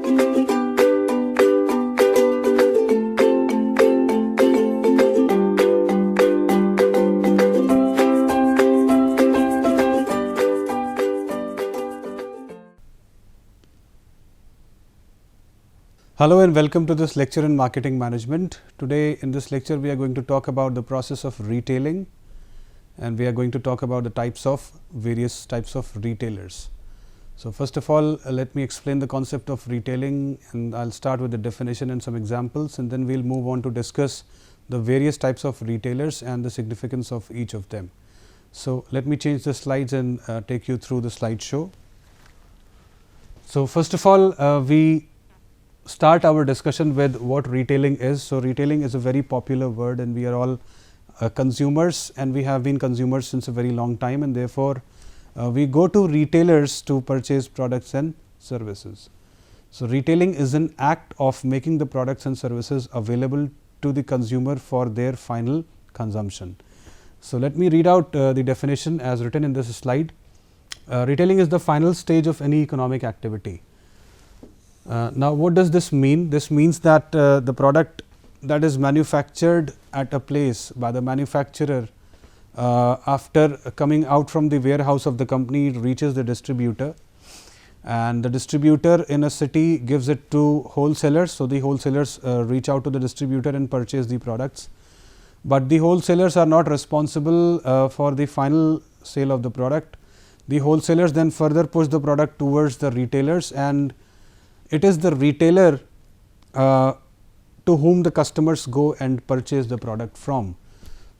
Hello and welcome to this lecture in marketing management. Today in this lecture we are going to talk about the process of retailing, and we are going to talk about the various types of retailers. So first of all, let me explain the concept of retailing, and I'll start with the definition and some examples, and then we'll move on to discuss the various types of retailers and the significance of each of them. So let me change the slides and take you through the slideshow. So first of all, we start our discussion with what retailing is. So retailing is a very popular word, and we are all consumers, and we have been consumers since a very long time, and therefore we go to retailers to purchase products and services. So retailing is an act of making the products and services available to the consumer for their final consumption. So let me read out the definition as written in this slide. Retailing is the final stage of any economic activity. Now, what does this mean? This means that the product that is manufactured at a place by the manufacturer, after coming out from the warehouse of the company, reaches the distributor, and the distributor in a city gives it to wholesalers. So the wholesalers reach out to the distributor and purchase the products, but the wholesalers are not responsible for the final sale of the product. The wholesalers then further push the product towards the retailers, and it is the retailer to whom the customers go and purchase the product from.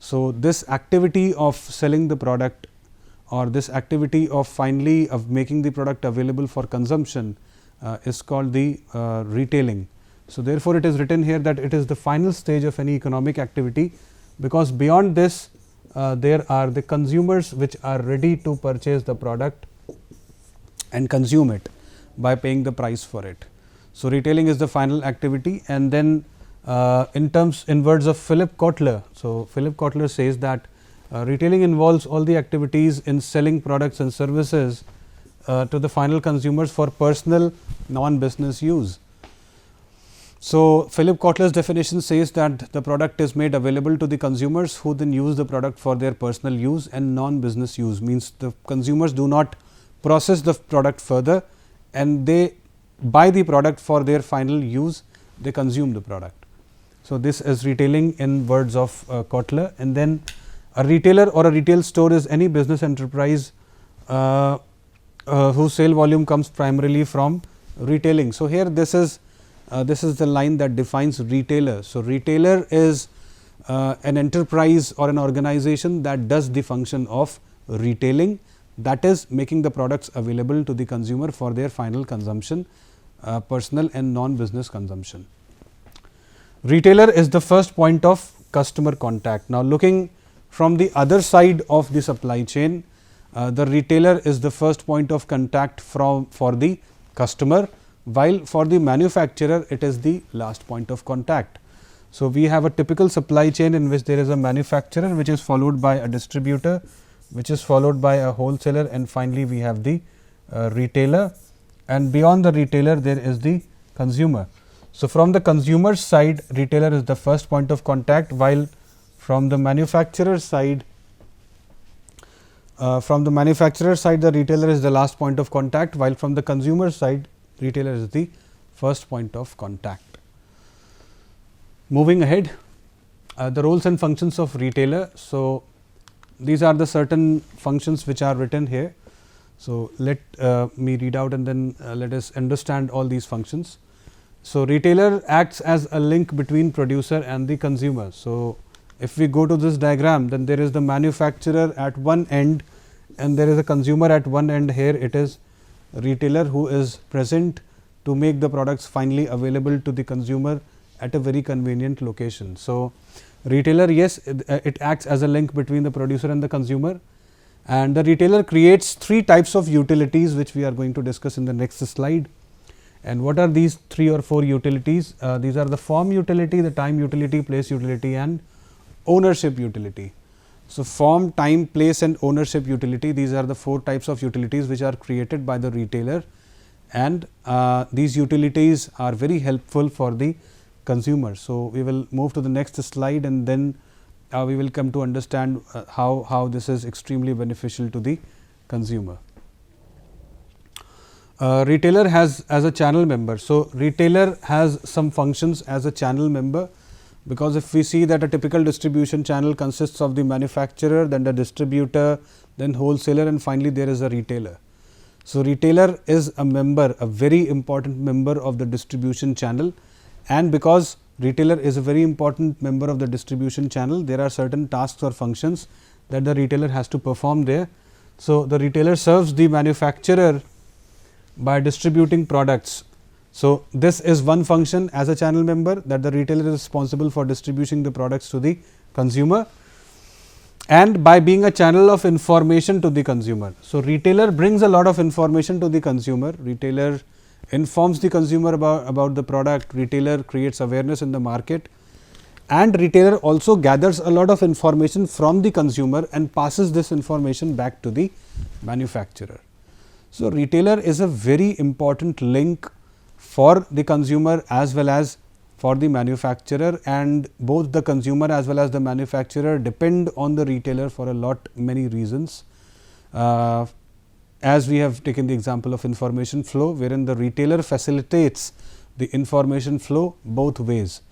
So this activity of selling the product, or this activity of finally of making the product available for consumption, is called the retailing. So therefore it is written here that it is the final stage of any economic activity, because beyond this there are the consumers which are ready to purchase the product and consume it by paying the price for it. So retailing is the final activity, and then in words of Philip Kotler. So Philip Kotler says that retailing involves all the activities in selling products and services to the final consumers for personal non-business use. So Philip Kotler's definition says that the product is made available to the consumers, who then use the product for their personal use, and non-business use means the consumers do not process the product further, and they buy the product for their final use, they consume the product. So this is retailing in words of Kotler. And then a retailer or a retail store is any business enterprise whose sale volume comes primarily from retailing. So here this is the line that defines retailer. So retailer is an enterprise or an organization that does the function of retailing, that is making the products available to the consumer for their final consumption, personal and non-business consumption. Retailer is the first point of customer contact. Now, looking from the other side of the supply chain, the retailer is the first point of contact for the customer, while for the manufacturer it is the last point of contact. So we have a typical supply chain in which there is a manufacturer, which is followed by a distributor, which is followed by a wholesaler, and finally we have the retailer, and beyond the retailer there is the consumer. So retailer side, retailer is the first point of contact, while from the manufacturer side, the retailer is the last point of contact, while from the consumer side, retailer is the first point of contact. Moving ahead, the roles and functions of retailer. So these are the certain functions which are written here. So let me read out, and then let us understand all these functions. So retailer acts as a link between producer and the consumer. So if we go to this diagram, then there is the manufacturer at one end and there is a consumer at one end. Here it is retailer who is present to make the products finally available to the consumer at a very convenient location. So retailer, yes, it acts as a link between the producer and the consumer, and the retailer creates three types of utilities, which we are going to discuss in the next slide. And what are these 3 or 4 utilities? These are the form utility, the time utility, place utility, and ownership utility. So form, time, place, and ownership utility, these are the 4 types of utilities which are created by the retailer, and these utilities are very helpful for the consumer. So, we will move to the next slide, and then we will come to understand how this is extremely beneficial to the consumer. Retailer has as a channel member. So, retailer has some functions as a channel member, because if we see that a typical distribution channel consists of the manufacturer, then the distributor, then wholesaler, and finally, there is a retailer. So, retailer is a member, a very important member of the distribution channel, and because retailer is a very important member of the distribution channel, there are certain tasks or functions that the retailer has to perform there. So, the retailer serves the manufacturer by distributing products. So, this is one function as a channel member, that the retailer is responsible for distributing the products to the consumer, and by being a channel of information to the consumer. So, retailer brings a lot of information to the consumer, retailer informs the consumer about the product, retailer creates awareness in the market, and retailer also gathers a lot of information from the consumer and passes this information back to the manufacturer. So, retailer is a very important link for the consumer as well as for the manufacturer, and both the consumer as well as the manufacturer depend on the retailer for many reasons. As we have taken the example of information flow, wherein the retailer facilitates the information flow both ways.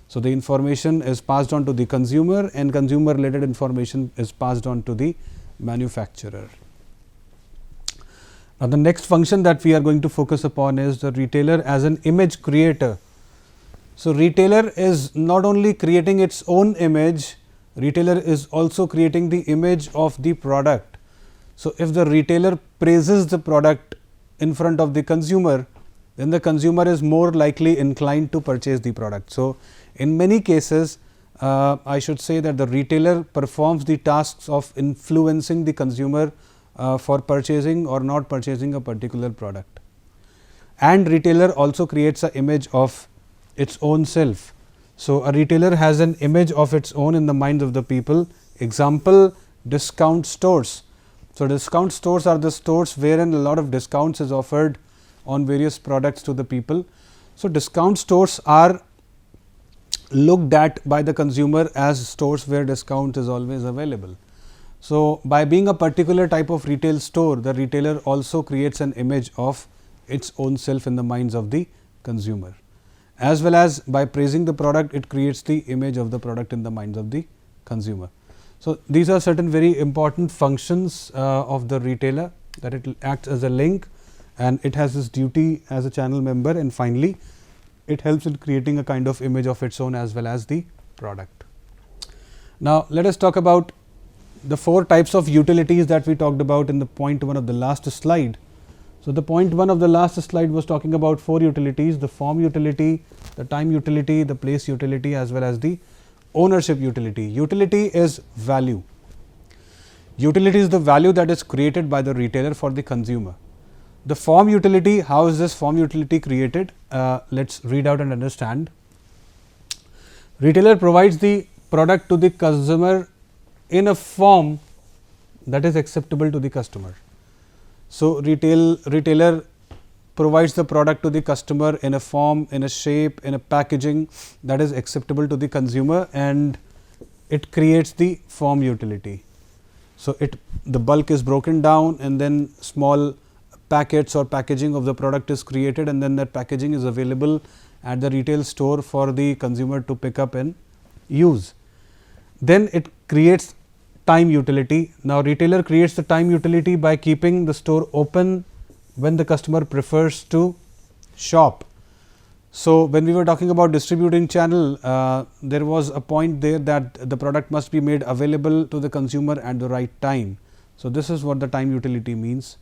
So, the information is passed on to the consumer, and consumer related information is passed on to the manufacturer. Now, the next function that we are going to focus upon is the retailer as an image creator. So, retailer is not only creating its own image, retailer is also creating the image of the product. So, if the retailer praises the product in front of the consumer, then the consumer is more likely inclined to purchase the product. So, in many cases, I should say that the retailer performs the tasks of influencing the consumer for purchasing or not purchasing a particular product, and retailer also creates an image of its own self. So, a retailer has an image of its own in the minds of the people. Example, discount stores. So, discount stores are the stores wherein a lot of discounts is offered on various products to the people. So, discount stores are looked at by the consumer as stores where discount is always available. So, by being a particular type of retail store, the retailer also creates an image of its own self in the minds of the consumer, as well as by praising the product, it creates the image of the product in the minds of the consumer. So, these are certain very important functions of the retailer, that it acts as a link and it has this duty as a channel member, and finally, it helps in creating a kind of image of its own as well as the product. Now, let us talk about the 4 types of utilities that we talked about in the point 1 of the last slide. So, the point 1 of the last slide was talking about 4 utilities: the form utility, the time utility, the place utility, as well as the ownership utility. Utility is value. Utility is the value that is created by the retailer for the consumer. The form utility, how is this form utility created? Let us read out and understand. Retailer provides the product to the consumer in a form that is acceptable to the customer. So, retailer provides the product to the customer in a form, in a shape, in a packaging that is acceptable to the consumer, and it creates the form utility. So, the bulk is broken down, and then small packets or packaging of the product is created, and then that packaging is available at the retail store for the consumer to pick up and use. Then it creates time utility. Now, retailer creates the time utility by keeping the store open when the customer prefers to shop. So, when we were talking about distributing channel, there was a point there that the product must be made available to the consumer at the right time. So, this is what the time utility means.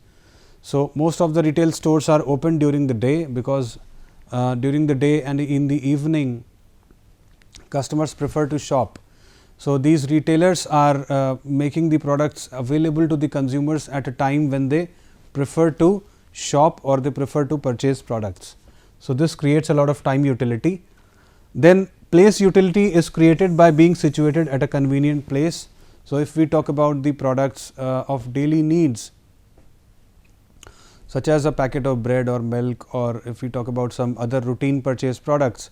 So, most of the retail stores are open during the day, because during the day and in the evening customers prefer to shop. So, these retailers are making the products available to the consumers at a time when they prefer to shop or they prefer to purchase products. So, this creates a lot of time utility. Then place utility is created by being situated at a convenient place. So, if we talk about the products of daily needs, such as a packet of bread or milk, or if we talk about some other routine purchase products,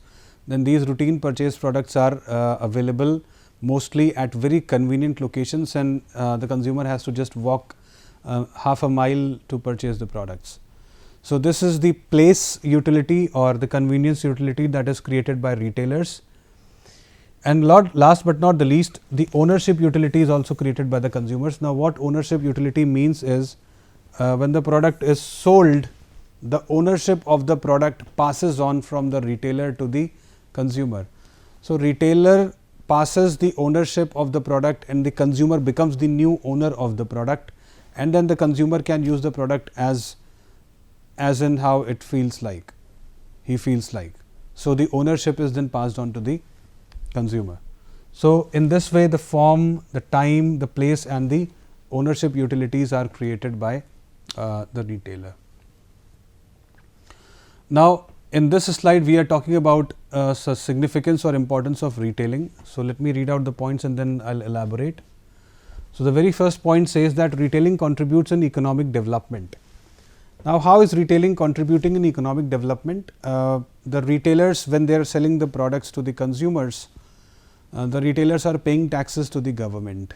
then these routine purchase products are available mostly at very convenient locations, and the consumer has to just walk half a mile to purchase the products. So, this is the place utility or the convenience utility that is created by retailers. And last but not the least, the ownership utility is also created by the consumers. Now, what ownership utility means is when the product is sold, the ownership of the product passes on from the retailer to the consumer. So, retailer passes the ownership of the product and the consumer becomes the new owner of the product, and then the consumer can use the product as in how it feels like, he feels like. So, the ownership is then passed on to the consumer. So, in this way the form, the time, the place and the ownership utilities are created by the retailer. Now, in this slide we are talking about significance or importance of retailing. So, let me read out the points and then I will elaborate. So, the very first point says that retailing contributes in economic development. Now, how is retailing contributing in economic development? The retailers, when they are selling the products to the consumers, the retailers are paying taxes to the government.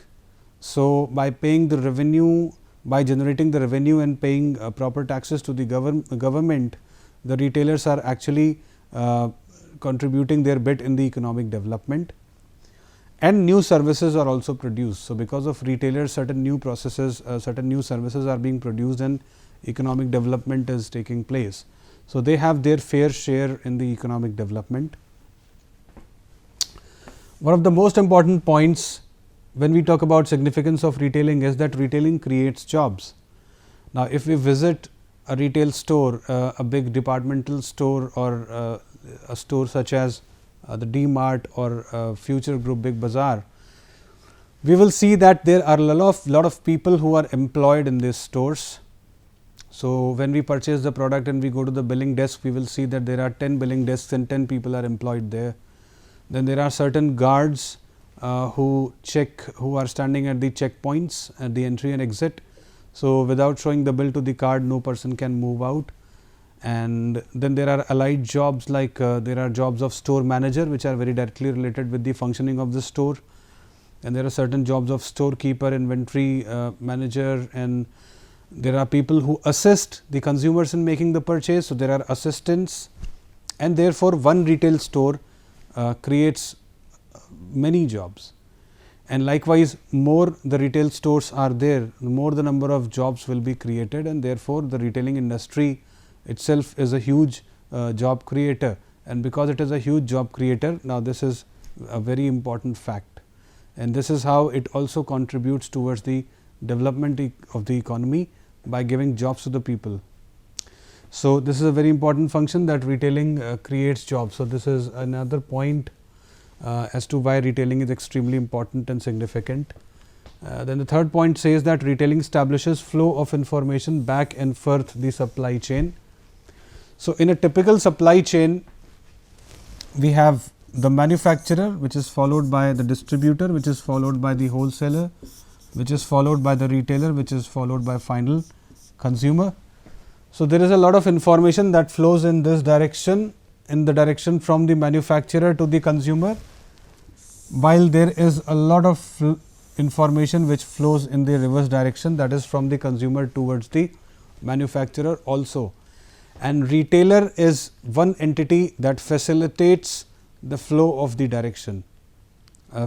So, by paying the revenue, by generating the revenue and paying proper taxes to the government, the retailers are actually contributing their bit in the economic development, and new services are also produced. So, because of retailers, certain new processes, certain new services are being produced and economic development is taking place. So, they have their fair share in the economic development. One of the most important points when we talk about significance of retailing is that retailing creates jobs. Now, if we visit a retail store, a big departmental store or a store such as the D-Mart or Future Group Big Bazaar, we will see that there are a lot of people who are employed in these stores. So, when we purchase the product and we go to the billing desk, we will see that there are 10 billing desks and 10 people are employed there. Then there are certain guards who are standing at the checkpoints at the entry and exit. So, without showing the bill to the card, no person can move out. And then there are allied jobs like there are jobs of store manager, which are very directly related with the functioning of the store. And there are certain jobs of storekeeper, inventory manager, and there are people who assist the consumers in making the purchase. So, there are assistants, and therefore, one retail store creates many jobs. And likewise, more the retail stores are there, the more the number of jobs will be created, and therefore, the retailing industry itself is a huge job creator. And because it is a huge job creator, now this is a very important fact, and this is how it also contributes towards the development of the economy by giving jobs to the people. So, this is a very important function that retailing creates jobs. So, this is another point as to why retailing is extremely important and significant. Then the third point says that retailing establishes flow of information back and forth the supply chain. So, in a typical supply chain, we have the manufacturer, which is followed by the distributor, which is followed by the wholesaler, which is followed by the retailer, which is followed by final consumer. So, there is a lot of information that flows in this direction, in the direction from the manufacturer to the consumer, while there is a lot of information which flows in the reverse direction, that is from the consumer towards the manufacturer also. And retailer is one entity that facilitates the flow of the direction,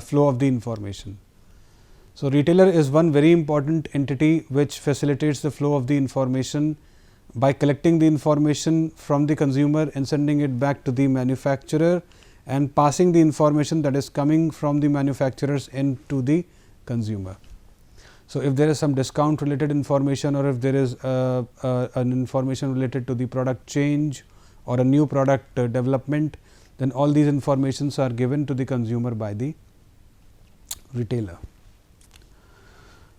flow of the information. So, retailer is one very important entity which facilitates the flow of the information by collecting the information from the consumer and sending it back to the manufacturer and passing the information that is coming from the manufacturers into the consumer. So, if there is some discount related information, or if there is an information related to the product change or a new product development, then all these informations are given to the consumer by the retailer.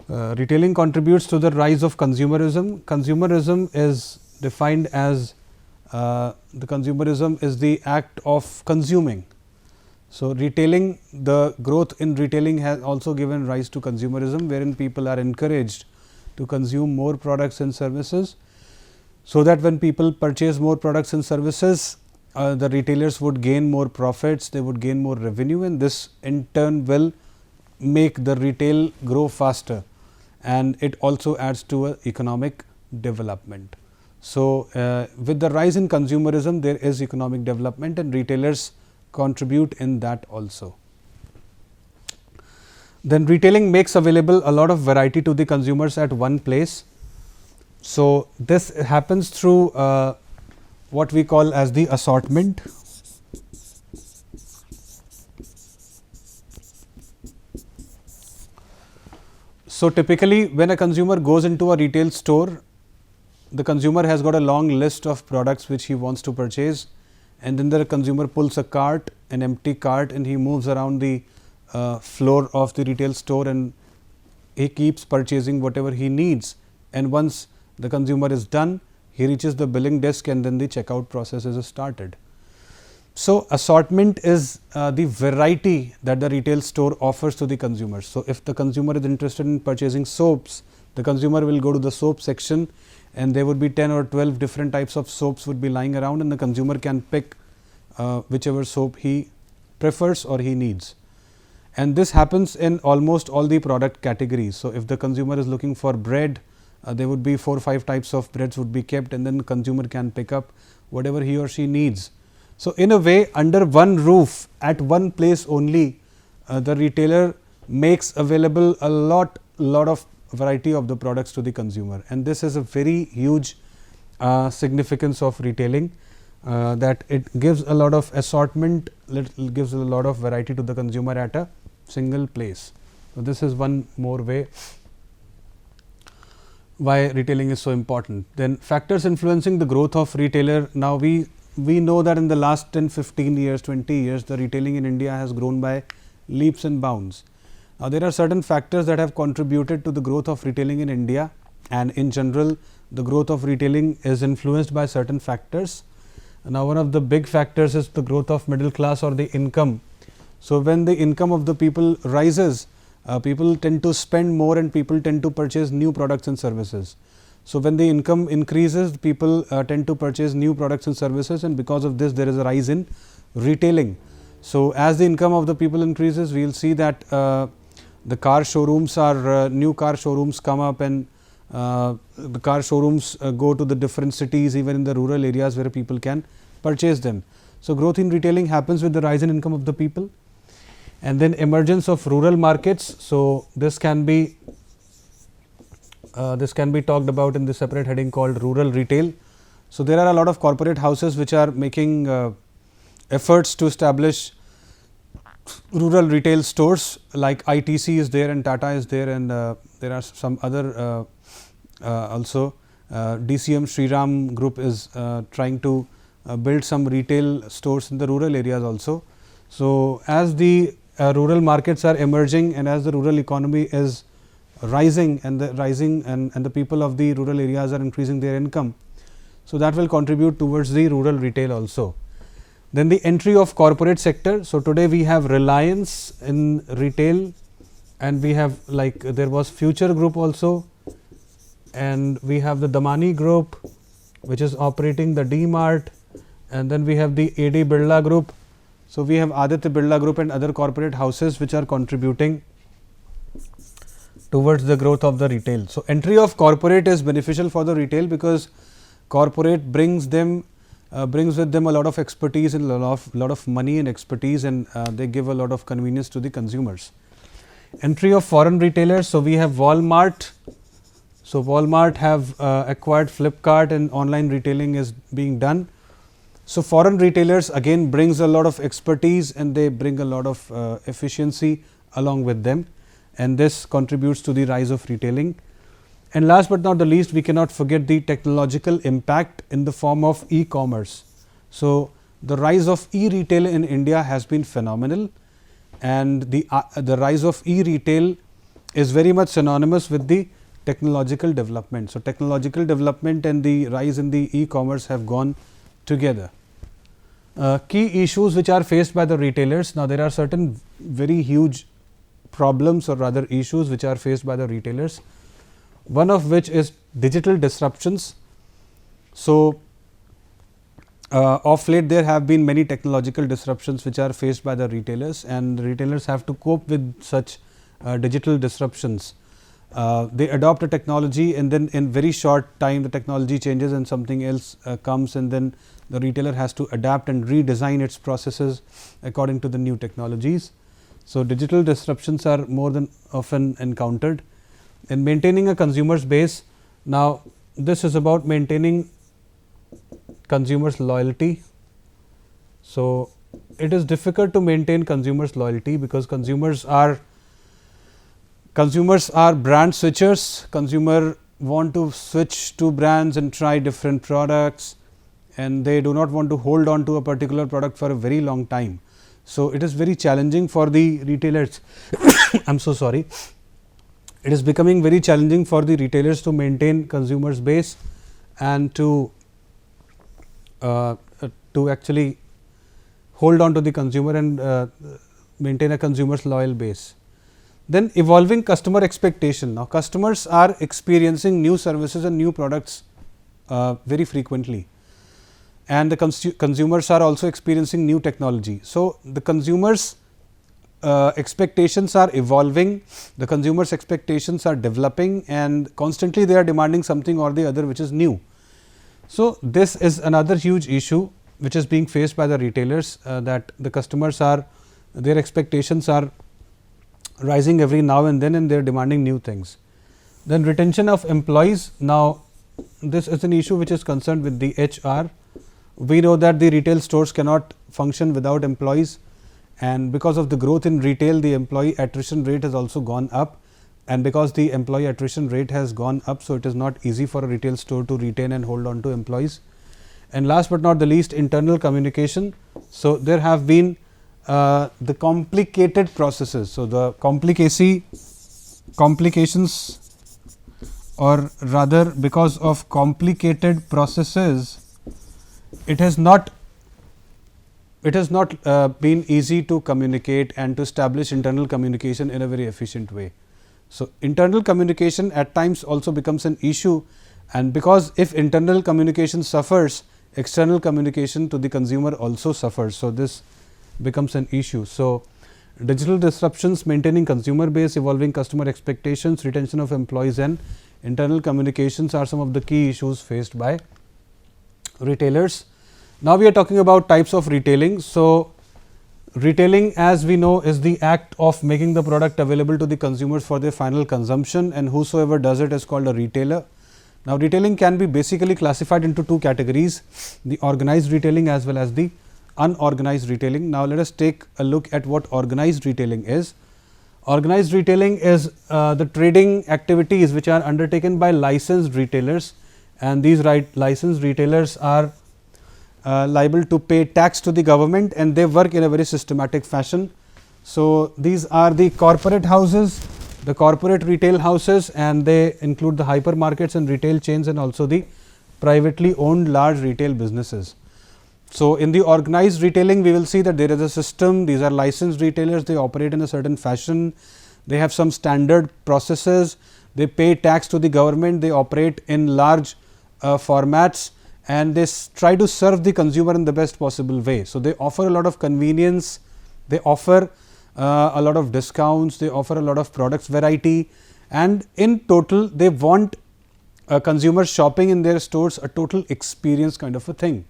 Retailing contributes to the rise of consumerism. Consumerism is defined as the consumerism is the act of consuming. So, retailing, the growth in retailing has also given rise to consumerism, wherein people are encouraged to consume more products and services. so that when people purchase more products and services, the retailers would gain more profits, they would gain more revenue, and this in turn will make the retail grow faster, and it also adds to economic development. So, with the rise in consumerism, there is economic development, and retailers contribute in that also. Then retailing makes available a lot of variety to the consumers at one place. So, this happens through what we call as the assortment. So, typically when a consumer goes into a retail store, the consumer has got a long list of products which he wants to purchase, and then the consumer pulls a cart, an empty cart, and he moves around the floor of the retail store, and he keeps purchasing whatever he needs, and once the consumer is done, he reaches the billing desk, and then the checkout process is started. So, assortment is the variety that the retail store offers to the consumer. So, if the consumer is interested in purchasing soaps, the consumer will go to the soap section, and there would be 10 or 12 different types of soaps would be lying around, and the consumer can pick whichever soap he prefers or he needs. And this happens in almost all the product categories. So, if the consumer is looking for bread, there would be 4 or 5 types of breads would be kept, and then the consumer can pick up whatever he or she needs. So, in a way, under one roof at one place only, the retailer makes available a lot of variety of the products to the consumer, and this is a very huge significance of retailing, that it gives a lot of assortment, it gives a lot of variety to the consumer at a single place. So, this is one more way why retailing is so important. Then factors influencing the growth of retailer. Now, we know that in the last 10, 15 years, 20 years, the retailing in India has grown by leaps and bounds. Now, there are certain factors that have contributed to the growth of retailing in India, and in general the growth of retailing is influenced by certain factors. Now, one of the big factors is the growth of middle class or the income. So, when the income of the people rises, people tend to spend more, and people tend to purchase new products and services. So, when the income increases, people tend to purchase new products and services, and because of this there is a rise in retailing. So, as the income of the people increases, we will see that the car showrooms are new car showrooms come up, and the car showrooms go to the different cities, even in the rural areas where people can purchase them. So, growth in retailing happens with the rise in income of the people, and then emergence of rural markets. So, this can be talked about in the separate heading called rural retail. So, there are a lot of corporate houses which are making efforts to establish rural retail stores, like ITC is there and Tata is there, and there are some other also DCM Shriram Group is trying to build some retail stores in the rural areas also. So, as the rural markets are emerging, and as the rural economy is rising, and the people of the rural areas are increasing their income, so that will contribute towards the rural retail also. Then the entry of corporate sector. So, today we have Reliance in retail, and we have like there was Future Group also, and we have the Damani Group which is operating the D-Mart, and then we have the AD Birla Group. So, we have Aditya Birla Group and other corporate houses which are contributing towards the growth of the retail. So, entry of corporate is beneficial for the retail, because corporate brings with them a lot of expertise and a lot of money and expertise, and they give a lot of convenience to the consumers. Entry of foreign retailers. So, we have Walmart. So, Walmart have acquired Flipkart, and online retailing is being done. So, foreign retailers again brings a lot of expertise, and they bring a lot of efficiency along with them, and this contributes to the rise of retailing. And last but not the least, we cannot forget the technological impact in the form of e-commerce. So, the rise of e-retail in India has been phenomenal, and the rise of e-retail is very much synonymous with the technological development. So, technological development and the rise in the e-commerce have gone together. Key issues which are faced by the retailers. Now, there are certain very huge problems, or rather issues, which are faced by the retailers. One of which is digital disruptions. So, of late there have been many technological disruptions which are faced by the retailers, and the retailers have to cope with such digital disruptions. They adopt a technology, and then in very short time the technology changes and something else comes, and then the retailer has to adapt and redesign its processes according to the new technologies. So, digital disruptions are more than often encountered. In maintaining a consumer's base, now this is about maintaining consumers loyalty. So, it is difficult to maintain consumers loyalty because consumers are brand switchers. Consumer want to switch to brands and try different products, and they do not want to hold on to a particular product for a very long time. So, it is very challenging for the retailers. I am so sorry. It is becoming very challenging for the retailers to maintain consumers base and to actually hold on to the consumer and maintain a consumer's loyal base. Then evolving customer expectation. Now, customers are experiencing new services and new products very frequently, and the consumers are also experiencing new technology. So, the consumers expectations are evolving, the consumers expectations are developing, and constantly they are demanding something or the other which is new. So, this is another huge issue which is being faced by the retailers, that the customers are, their expectations are rising every now and then, and they are demanding new things. Then retention of employees. Now, this is an issue which is concerned with the HR. We know that the retail stores cannot function without employees, and because of the growth in retail, the employee attrition rate has also gone up, and because the employee attrition rate has gone up, so it is not easy for a retail store to retain and hold on to employees. And last but not the least, internal communication. So, there have been the complicated processes. So, the complications, or rather because of complicated processes, it has not been easy to communicate and to establish internal communication in a very efficient way. So, internal communication at times also becomes an issue, and because if internal communication suffers, external communication to the consumer also suffers. So, this becomes an issue. So, digital disruptions, maintaining consumer base, evolving customer expectations, retention of employees, and internal communications are some of the key issues faced by retailers. Now, we are talking about types of retailing. So, retailing, as we know, is the act of making the product available to the consumers for their final consumption, and whosoever does it is called a retailer. Now, retailing can be basically classified into two categories, the organized retailing as well as the unorganized retailing. Now, let us take a look at what organized retailing is. Organized retailing is the trading activities which are undertaken by licensed retailers, and these licensed retailers are liable to pay tax to the government, and they work in a very systematic fashion. So, these are the corporate houses, the corporate retail houses, and they include the hypermarkets and retail chains, and also the privately owned large retail businesses. So, in the organized retailing, we will see that there is a system. These are licensed retailers, they operate in a certain fashion, they have some standard processes, they pay tax to the government, they operate in large formats, and they try to serve the consumer in the best possible way. So, they offer a lot of convenience, they offer a lot of discounts, they offer a lot of products variety, and in total they want consumers shopping in their stores a total experience kind of a thing.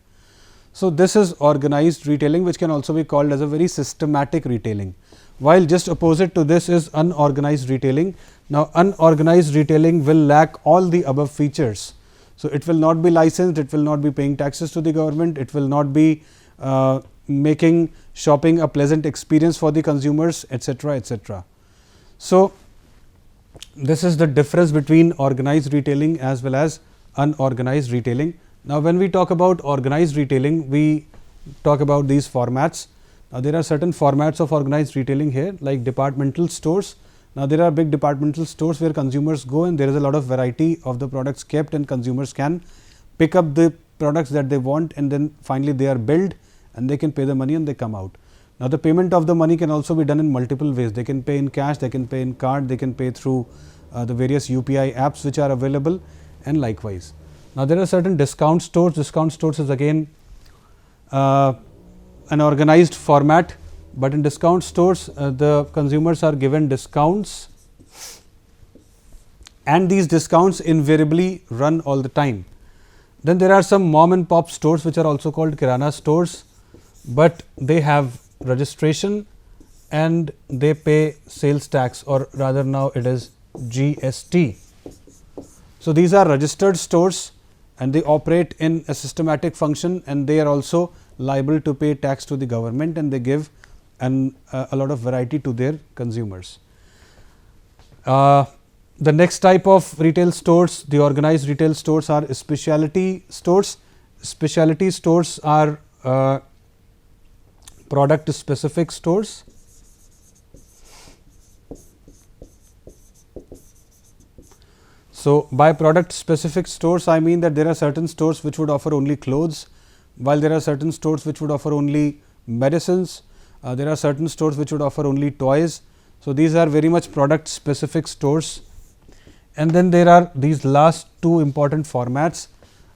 So, this is organized retailing, which can also be called as a very systematic retailing, while just opposite to this is unorganized retailing. Now, unorganized retailing will lack all the above features. So, it will not be licensed, it will not be paying taxes to the government, it will not be making shopping a pleasant experience for the consumers, etc., etc. So, this is the difference between organized retailing as well as unorganized retailing. Now, when we talk about organized retailing, we talk about these formats. Now, there are certain formats of organized retailing here, like departmental stores. Now, there are big departmental stores where consumers go, and there is a lot of variety of the products kept, and consumers can pick up the products that they want, and then finally they are billed and they can pay the money and they come out. Now, the payment of the money can also be done in multiple ways. They can pay in cash, they can pay in card, they can pay through the various UPI apps which are available, and likewise. Now, there are certain discount stores. Discount stores is again an organized format, but in discount stores the consumers are given discounts, and these discounts invariably run all the time. Then there are some mom and pop stores which are also called kirana stores, but they have registration and they pay sales tax, or rather now it is GST. So, these are registered stores and they operate in a systematic function, and they are also liable to pay tax to the government, and they give a lot of variety to their consumers. The next type of retail stores, the organized retail stores, are specialty stores. Specialty stores are product specific stores. So, by product specific stores, I mean that there are certain stores which would offer only clothes, while there are certain stores which would offer only medicines, there are certain stores which would offer only toys. So, these are very much product specific stores. And then there are these last two important formats.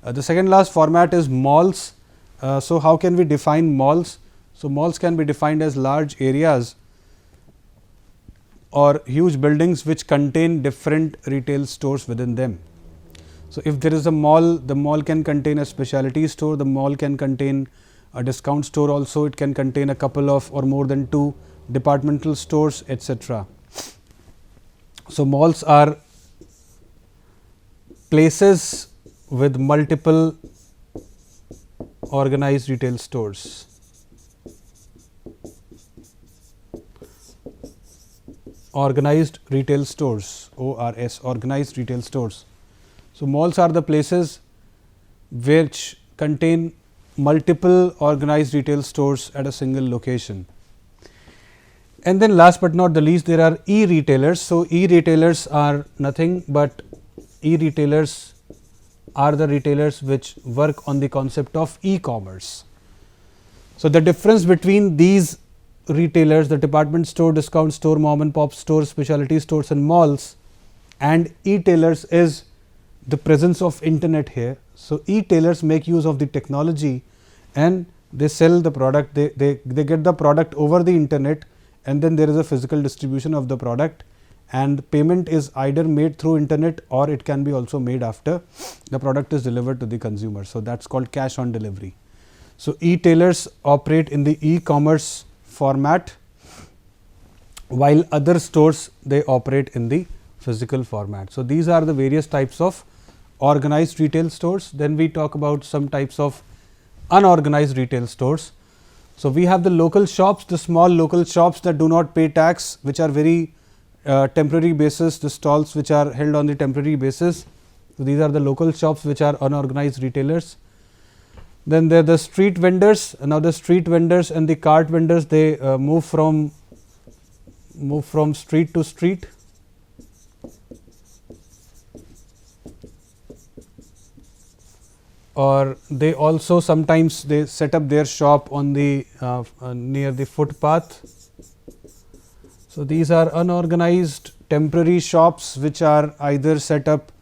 The second last format is malls. So, how can we define malls? So, malls can be defined as large areas or huge buildings which contain different retail stores within them. So, if there is a mall, the mall can contain a specialty store, the mall can contain a discount store also, it can contain a couple of or more than 2 departmental stores, etc. So, malls are places with multiple organized retail stores. Organized retail stores, ORS, organized retail stores. So, malls are the places which contain multiple organized retail stores at a single location. And then last but not the least, there are e-retailers. So, e-retailers are nothing but e-retailers are the retailers which work on the concept of e-commerce. So, the difference between these retailers, the department store, discount store, mom and pop stores, specialty stores and malls, and e-tailers is the presence of internet here. So, e-tailers make use of the technology and they sell the product, they get the product over the internet, and then there is a physical distribution of the product, and payment is either made through internet or it can be also made after the product is delivered to the consumer. So, that is called cash on delivery. So, e-tailers operate in the e-commerce format, while other stores they operate in the physical format. So, these are the various types of organized retail stores. Then we talk about some types of unorganized retail stores. So, we have the local shops, the small local shops that do not pay tax, which are very temporary basis, the stalls which are held on the temporary basis. So, these are the local shops which are unorganized retailers. Then there are the street vendors. Now, the street vendors and the cart vendors, they move from street to street. Or they also sometimes they set up their shop on the near the footpath. So, these are unorganized temporary shops which are either set up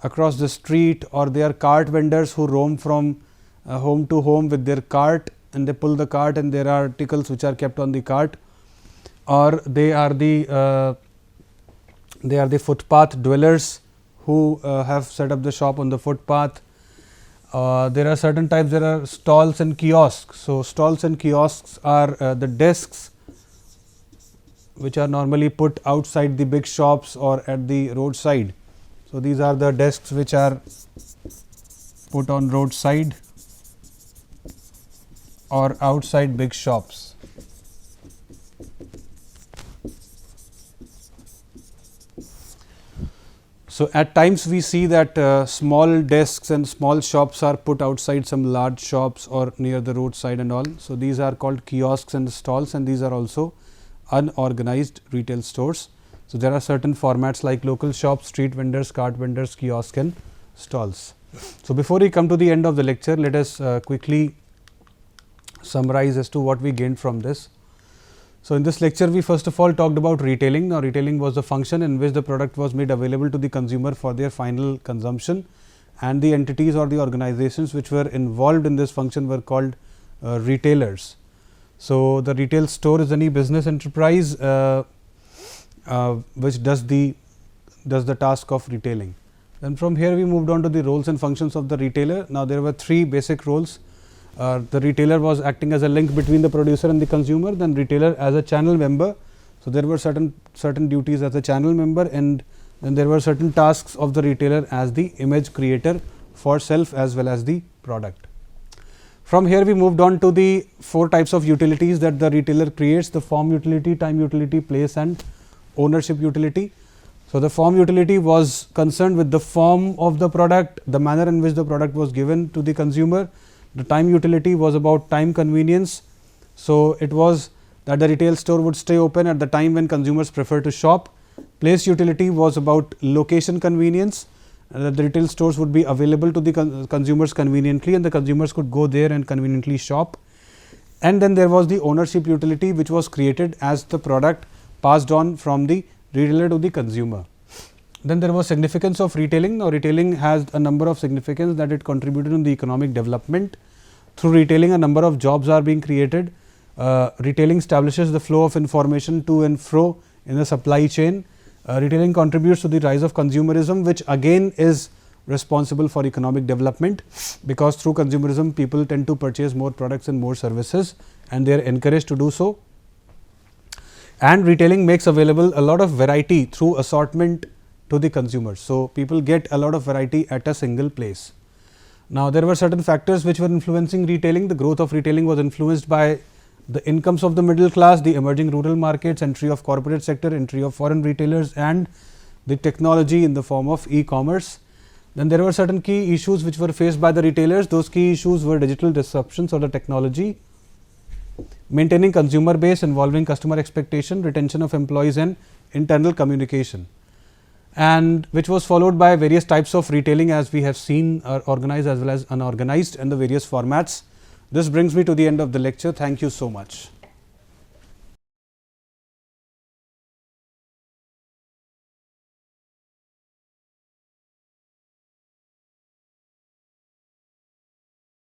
across the street, or they are cart vendors who roam from home to home with their cart, and they pull the cart and there are articles which are kept on the cart, or they are the footpath dwellers who have set up the shop on the footpath. There are certain types, there are stalls and kiosks. So, stalls and kiosks are the desks which are normally put outside the big shops or at the roadside. So, these are the desks which are put on roadside or outside big shops. So, at times we see that small desks and small shops are put outside some large shops or near the roadside and all. So, these are called kiosks and stalls, and these are also unorganized retail stores. So, there are certain formats like local shops, street vendors, cart vendors, kiosk and stalls. So, before we come to the end of the lecture, let us quickly summarize as to what we gained from this. So, in this lecture we first of all talked about retailing. Now, retailing was the function in which the product was made available to the consumer for their final consumption, and the entities or the organizations which were involved in this function were called retailers. So, the retail store is any business enterprise which does the task of retailing. Then from here we moved on to the roles and functions of the retailer. Now, there were three basic roles. The retailer was acting as a link between the producer and the consumer, then retailer as a channel member. So, there were certain duties as a channel member, and then there were certain tasks of the retailer as the image creator for self as well as the product. From here we moved on to the four types of utilities that the retailer creates: the form utility, time utility, place and ownership utility. So, the form utility was concerned with the form of the product, the manner in which the product was given to the consumer. The time utility was about time convenience. So, it was that the retail store would stay open at the time when consumers prefer to shop. Place utility was about location convenience, that the retail stores would be available to the consumers conveniently, and the consumers could go there and conveniently shop. And then there was the ownership utility, which was created as the product passed on from the retailer to the consumer. Then there was significance of retailing. Now, retailing has a number of significance that it contributed in the economic development. Through retailing, a number of jobs are being created. Retailing establishes the flow of information to and fro in the supply chain. Retailing contributes to the rise of consumerism, which again is responsible for economic development, because through consumerism people tend to purchase more products and more services, and they are encouraged to do so. And retailing makes available a lot of variety through assortment to the consumers. So, people get a lot of variety at a single place. Now, there were certain factors which were influencing retailing. The growth of retailing was influenced by the incomes of the middle class, the emerging rural markets, entry of corporate sector, entry of foreign retailers, and the technology in the form of e-commerce. Then there were certain key issues which were faced by the retailers. Those key issues were digital disruptions of the technology, maintaining consumer base involving customer expectation, retention of employees and internal communication, and which was followed by various types of retailing, as we have seen, organized as well as unorganized, and the various formats. This brings me to the end of the lecture. Thank you so much.